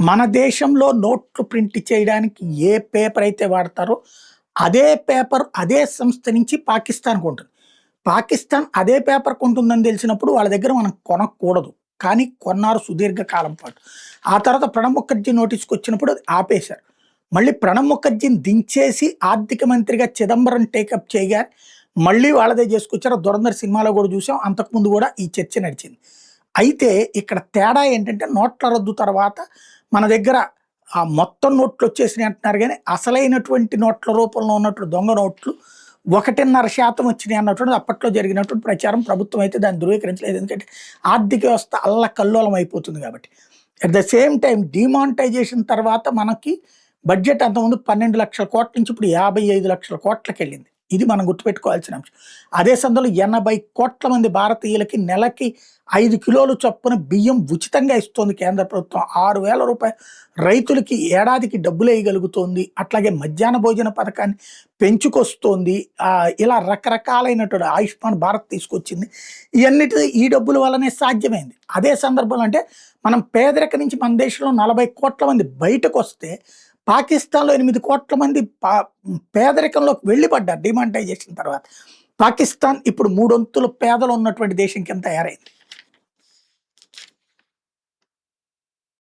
మన దేశంలో నోట్లు ప్రింట్ చేయడానికి ఏ పేపర్ అయితే వాడతారో, అదే పేపర్ అదే సంస్థ నుంచి పాకిస్తాన్‌కి ఉంటుంది. పాకిస్తాన్ అదే పేపర్ కొంటుందని తెలిసినప్పుడు వాళ్ళ దగ్గర మనం కొనకూడదు. కానీ కొన్నారు సుదీర్ఘ కాలం పాటు. ఆ తర్వాత ప్రణబ్ ముఖర్జీ నోటీస్‌కొచ్చినప్పుడు అది ఆపేశారు. మళ్ళీ ప్రణబ్ ముఖర్జీని దించేసి ఆర్థిక మంత్రిగా చిదంబరం టేకప్ చేయగానే మళ్ళీ వాళ్ళదే చేసుకొచ్చారు. 'ధురంధర్' సినిమాలో కూడా చూసాం. అంతకుముందు కూడా ఈ చర్చ నడిచింది. అయితే ఇక్కడ తేడా ఏంటంటే నోట్ల రద్దు తర్వాత మన దగ్గర మొత్తం నోట్లొచ్చేసినాయి అంటున్నారు గానీ, అసలైనటువంటి నోట్ల రూపంలో ఉన్నటువంటి దొంగ నోట్లు 1.5% వచ్చినాయి అన్నటువంటిది అప్పట్లో జరిగినటువంటి ప్రచారం. ప్రభుత్వం అయితే దాన్ని ధృవీకరించలేదు. ఎందుకంటే ఆర్థిక వ్యవస్థ అల్లకల్లోలం అయిపోతుంది కాబట్టి. At the same time demonetisation తర్వాత మనకి బడ్జెట్ అంతకుముందు 12,00,000 కోట్ల నుంచి ఇప్పుడు 55,00,000 కోట్లకెళ్ళింది. ఇది మనం గుర్తుపెట్టుకోవాల్సిన అంశం. అదే సందర్భంలో 80,00,00,000 మంది భారతీయులకి నెలకి 5 కిలోలు చొప్పున బియ్యం ఉచితంగా ఇస్తోంది కేంద్ర ప్రభుత్వం. రూ. 6,000 రైతులకి ఏడాదికి డబ్బులేయగలుగుతోంది. అట్లాగే మధ్యాహ్న భోజన పథకాన్ని పెంచుకొస్తోంది. ఇలా రకరకాలైనటువంటి ఆయుష్మాన్ భారత్ తీసుకొచ్చింది. ఈ డబ్బుల వల్లనే సాధ్యమైంది. అదే సందర్భంలో అంటే మనం పేదరికం నుంచి మన దేశంలో 40,00,00,000 మంది బయటకొస్తే పాకిస్తాన్‌లో 8,00,00,000 మంది పేదరికంలోకి వెళ్ళిపడ్డారు డిమానిటైజేషన్ తర్వాత. పాకిస్తాన్ ఇప్పుడు మూడొంతులు పేదలు ఉన్నటువంటి దేశం కింద తయారైంది.